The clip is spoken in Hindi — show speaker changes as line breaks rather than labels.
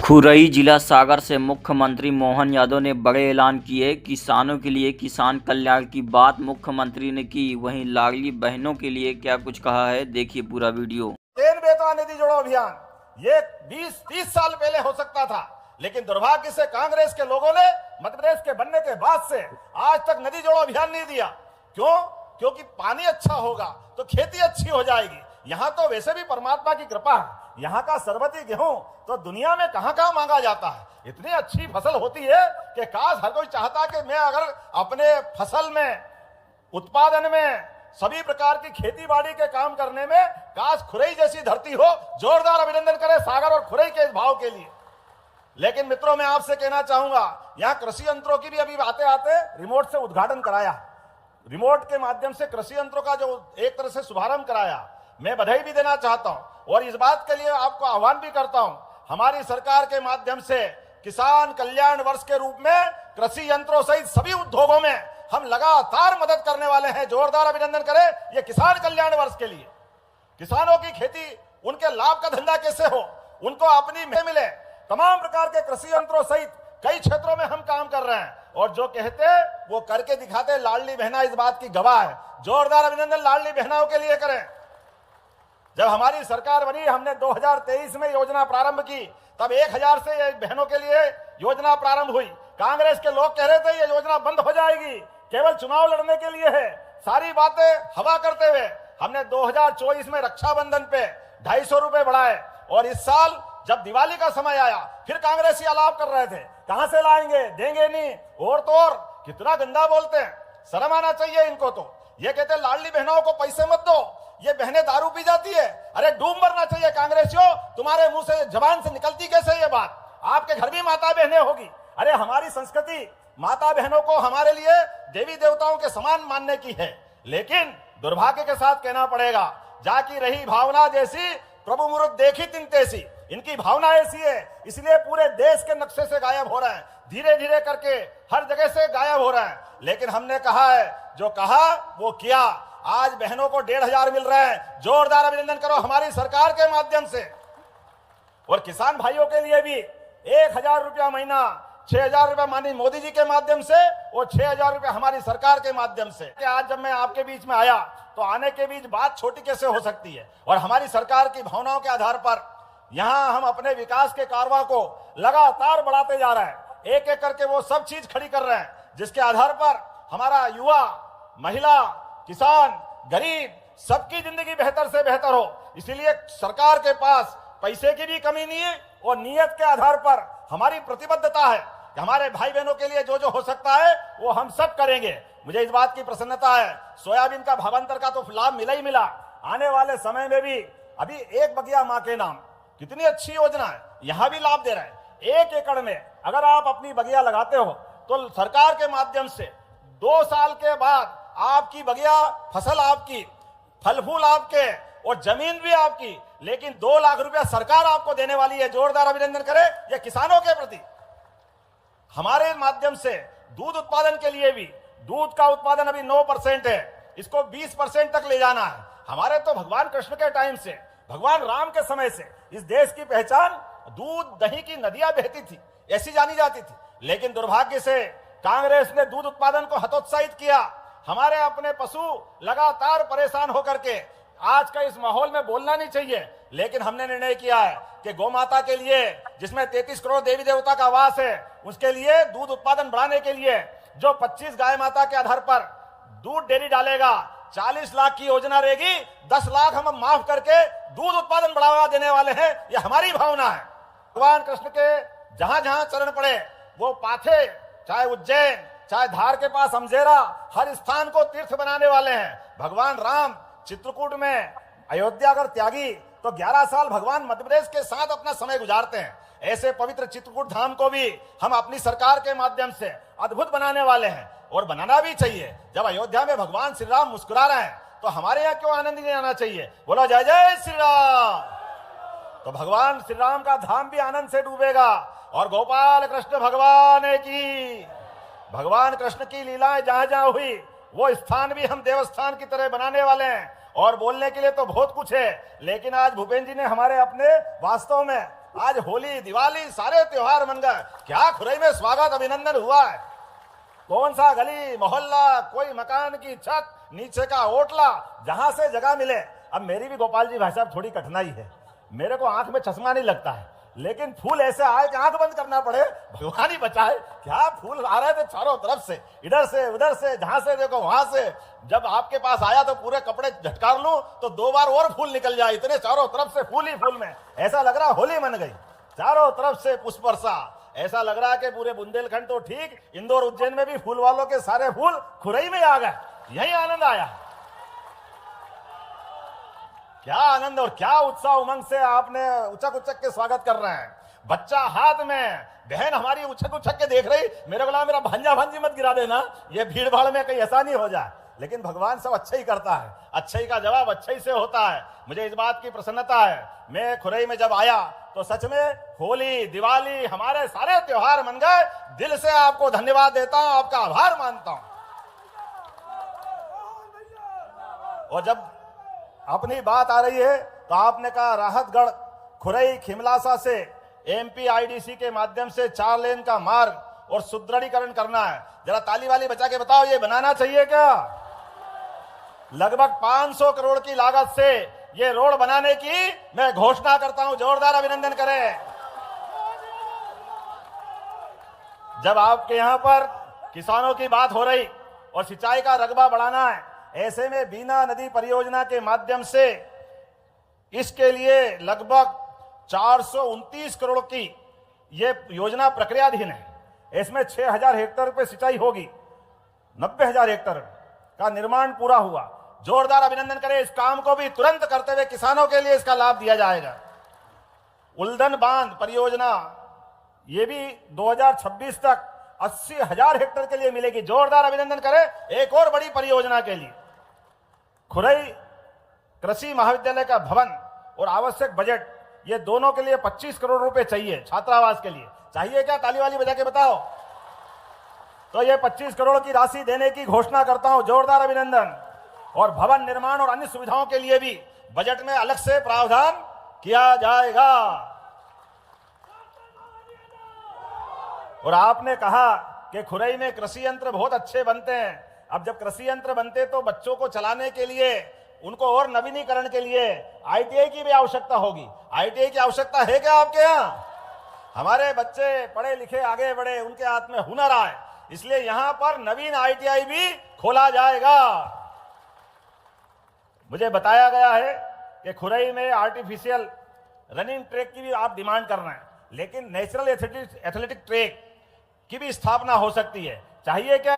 खुरई जिला सागर से मुख्यमंत्री मोहन यादव ने बड़े ऐलान किए। किसानों के लिए किसान कल्याण की बात मुख्यमंत्री ने की। वहीं लाडली बहनों के लिए क्या कुछ कहा है, देखिए पूरा वीडियो।
बेतवा नदी जोड़ो अभियान ये 20-30 साल पहले हो सकता था, लेकिन दुर्भाग्य से कांग्रेस के लोगों ने मध्य प्रदेश के बनने के बाद से आज तक नदी जोड़ो अभियान नहीं दिया। क्यों? क्योंकि पानी अच्छा होगा तो खेती अच्छी हो जाएगी। यहाँ तो वैसे भी परमात्मा की कृपा है। यहाँ का सरबती गेहूं तो दुनिया में कहां मांगा जाता है। इतनी अच्छी फसल होती है कि काश हर कोई चाहता कि मैं अगर अपने फसल में, उत्पादन में, सभी प्रकार की खेती बाड़ी के काम करने में काश खुरई जैसी धरती हो। जोरदार अभिनंदन करें सागर और खुरई के इस भाव के लिए। लेकिन मित्रों, मैं आपसे कहना चाहूंगा, यहाँ कृषि यंत्रों की भी अभी आते आते रिमोट से उद्घाटन कराया। रिमोट के माध्यम से कृषि यंत्रों का जो एक तरह से शुभारंभ कराया, मैं बधाई भी देना चाहता हूं और इस बात के लिए आपको आह्वान भी करता हूं। हमारी सरकार के माध्यम से किसान कल्याण वर्ष के रूप में कृषि यंत्रों सहित सभी उद्योगों में हम लगातार मदद करने वाले हैं। जोरदार अभिनंदन करें ये किसान कल्याण वर्ष के लिए। किसानों की खेती, उनके लाभ का धंधा कैसे हो, उनको अपनी मिले, तमाम प्रकार के कृषि यंत्रों सहित कई क्षेत्रों में हम काम कर रहे हैं और जो कहते वो करके दिखाते। लाडली बहना इस बात की गवाह है। जोरदार अभिनंदन लाडली बहनाओं के लिए करें। जब हमारी सरकार बनी, हमने 2023 में योजना प्रारंभ की, तब 1000 से बहनों के लिए योजना प्रारंभ हुई। कांग्रेस के लोग कह रहे थे ये योजना बंद हो जाएगी, केवल चुनाव लड़ने के लिए है। सारी बातें हवा करते हुए हमने 2024 में रक्षाबंधन पे 250 रुपए बढ़ाए और इस साल जब दिवाली का समय आया फिर कांग्रेसी आलाप कर रहे थे, कहां से लाएंगे, देंगे नहीं, और तो और कितना गंदा बोलते हैं। शर्म आना चाहिए इनको। तो ये कहते लाडली बहनों को पैसे मत दो, ये बहनें दारू पी जाती है। अरे डूब मरना चाहिए कांग्रेसियों, तुम्हारे मुंह से, जबान से निकलती कैसे ये बात? आपके घर भी माता बहनें होगी। अरे हमारी संस्कृति माता बहनों को हमारे लिए देवी देवताओं के समान मानने की है, लेकिन दुर्भाग्य के साथ कहना पड़ेगा, जाकी रही भावना जैसी प्रभु मुरुद देखी तिन तैसी। इनकी भावना ऐसी है, इसलिए पूरे देश के नक्शे से गायब हो रहे हैं, धीरे धीरे करके हर जगह से गायब हो रहे हैं। लेकिन हमने कहा है, जो कहा वो किया। आज बहनों को 1500 मिल रहे हैं। जोरदार अभिनंदन करो हमारी सरकार के माध्यम से। और किसान भाइयों के लिए भी 1000 रुपया महीना, 6000 रुपया माननीय मोदी जी के माध्यम से और 6000 रुपया हमारी सरकार के माध्यम से। कि आज जब मैं आपके बीच में आया तो आने के बीच बात छोटी कैसे हो सकती है। और हमारी सरकार की भावनाओं के आधार पर यहाँ हम अपने विकास के कारवां को लगातार बढ़ाते जा रहे हैं। एक एक करके वो सब चीज खड़ी कर रहे हैं जिसके आधार पर हमारा युवा, महिला, किसान, गरीब सबकी जिंदगी बेहतर से बेहतर हो। इसीलिए सरकार के पास पैसे की भी कमी नहीं है और नियत के आधार पर हमारी प्रतिबद्धता है कि हमारे भाई बहनों के लिए जो जो हो सकता है वो हम सब करेंगे। मुझे इस बात की प्रसन्नता है, सोयाबीन का भावांतर का तो लाभ मिला ही मिला। आने वाले समय में भी अभी एक बगिया मां के नाम, कितनी अच्छी योजना है, यहां भी लाभ दे रहे हैं। 1 एकड़ में अगर आप अपनी बगिया लगाते हो तो सरकार के माध्यम से 2 साल के बाद आपकी बगिया, फसल आपकी, फल फूल आपके और जमीन भी आपकी, लेकिन 2 लाख रुपया सरकार आपको देने वाली है। जोरदार अभिनंदन करें ये किसानों के प्रति। हमारे माध्यम से दूध उत्पादन के लिए भी, दूध का उत्पादन अभी 9% है, इसको 20% तक ले जाना है। हमारे तो भगवान कृष्ण के टाइम से, भगवान राम के समय से इस देश की पहचान दूध दही की नदियां बहती थी, ऐसी जानी जाती थी। लेकिन दुर्भाग्य से कांग्रेस ने दूध उत्पादन को हतोत्साहित किया। हमारे अपने पशु लगातार परेशान होकर के, आज का इस माहौल में बोलना नहीं चाहिए, लेकिन हमने निर्णय किया है कि गौ माता के लिए, जिसमें 33 करोड़ देवी देवता का वास है, उसके लिए दूध उत्पादन बढ़ाने के लिए जो 25 गाय माता के आधार पर दूध डेयरी डालेगा, 40 लाख की योजना रहेगी, 10 लाख हम माफ करके दूध उत्पादन बढ़ावा देने वाले हैं। ये हमारी भावना है। भगवान कृष्ण के जहां जहां चरण पड़े वो पाथे, चाहे उज्जैन, चाहे धार के पास अमजेरा, हर स्थान को तीर्थ बनाने वाले हैं। भगवान राम चित्रकूट में अयोध्या अगर त्यागी तो 11 साल भगवान मध्य प्रदेश के साथ अपना समय गुजारते हैं। ऐसे पवित्र चित्रकूट धाम को भी हम अपनी सरकार के माध्यम से अद्भुत बनाने वाले हैं और बनाना भी चाहिए। जब अयोध्या में भगवान श्री राम मुस्कुरा रहे हैं तो हमारे यहाँ क्यों आनंद नहीं आना चाहिए? बोलो जय जय श्री राम। तो भगवान श्री राम का धाम भी आनंद से डूबेगा। और गोपाल कृष्ण भगवान की, भगवान कृष्ण की लीलाएं जहां जहां हुई वो स्थान भी हम देवस्थान की तरह बनाने वाले हैं। और बोलने के लिए तो बहुत कुछ है, लेकिन आज भूपेंद्र जी ने हमारे अपने वास्तव में आज होली दिवाली सारे त्योहार मन गए। क्या खुरई में स्वागत अभिनंदन हुआ है। कौन सा गली मोहल्ला, कोई मकान की छत, नीचे का ओटला, जहां से जगह मिले। अब मेरी भी गोपाल जी भाई साहब थोड़ी कठिनाई है, मेरे को आंख में चश्मा नहीं लगता है, लेकिन फूल ऐसे आए कि आंख बंद करना पड़े, भगवान ही बचाए। क्या फूल आ रहे थे चारों तरफ से, इधर से उधर से, जहां से देखो वहां से। जब आपके पास आया तो पूरे कपड़े झटकार लूं तो 2 बार और फूल निकल जाए, इतने चारों तरफ से फूल ही फूल में। ऐसा लग रहा होली मन गई, चारों तरफ से पुष्प वर्षा। ऐसा लग रहा है कि पूरे बुंदेलखंड तो ठीक, इंदौर उज्जैन में भी फूल वालों के सारे फूल खुरई में आ गए। यही आनंद आया। क्या आनंद और क्या उत्साह उमंग से आपने उचक उचक के स्वागत कर रहे हैं। बच्चा हाथ में, बहन हमारी उछक उछक के देख रही, मेरे बोला मेरा भांजा भांजी मत गिरा देना, ये भीड़ भाड़ में कहीं ऐसा नहीं हो जाए। लेकिन भगवान सब अच्छा ही करता है, अच्छाई का जवाब अच्छाई से होता है। मुझे इस बात की प्रसन्नता है, मैं खुरई में जब आया तो सच में होली दिवाली हमारे सारे त्योहार मन गए। दिल से आपको धन्यवाद देता हूं, आपका आभार मानता हूं। और जब अपनी बात आ रही है तो आपने कहा राहतगढ़ खुरई खिमलासा से एमपीआईडीसी के माध्यम से 4 लेन का मार्ग और सुदृढ़ीकरण करना है। जरा ताली वाली बचा के बताओ, ये बनाना चाहिए क्या? लगभग 500 करोड़ की लागत से ये रोड बनाने की मैं घोषणा करता हूं। जोरदार अभिनंदन करें। जब आपके यहां पर किसानों की बात हो रही और सिंचाई का रकबा बढ़ाना है, ऐसे में बीना नदी परियोजना के माध्यम से इसके लिए लगभग 429 करोड़ की ये योजना प्रक्रियाधीन है। इसमें 6000 हेक्टेयर पे सिंचाई होगी, 90,000 हेक्टेयर का निर्माण पूरा हुआ। जोरदार अभिनंदन करें। इस काम को भी तुरंत करते हुए किसानों के लिए इसका लाभ दिया जाएगा। उल्दन बांध परियोजना ये भी 2026 तक 80,000 हेक्टेयर के लिए मिलेगी। जोरदार अभिनंदन करें एक और बड़ी परियोजना के लिए। खुरई कृषि महाविद्यालय का भवन और आवश्यक बजट, ये दोनों के लिए 25 करोड़ रुपए चाहिए। छात्रावास के लिए चाहिए क्या? ताली वाली बजा के बताओ। तो ये 25 करोड़ की राशि देने की घोषणा करता हूं। जोरदार अभिनंदन। और भवन निर्माण और अन्य सुविधाओं के लिए भी बजट में अलग से प्रावधान किया जाएगा। और आपने कहा कि खुरई में कृषि यंत्र बहुत अच्छे बनते हैं। अब जब कृषि यंत्र बनते तो बच्चों को चलाने के लिए, उनको और नवीनीकरण के लिए आईटीआई की भी आवश्यकता होगी। आईटीआई की आवश्यकता है क्या आपके यहाँ? हमारे बच्चे पढ़े लिखे आगे बढ़े, उनके हाथ में हुनर आए, इसलिए यहां पर नवीन आईटीआई भी खोला जाएगा। मुझे बताया गया है कि खुरई में आर्टिफिशियल रनिंग ट्रैक की भी आप डिमांड कर रहे हैं, लेकिन नेचुरल एथलेटिक ट्रैक की भी स्थापना हो सकती है। चाहिए क्या?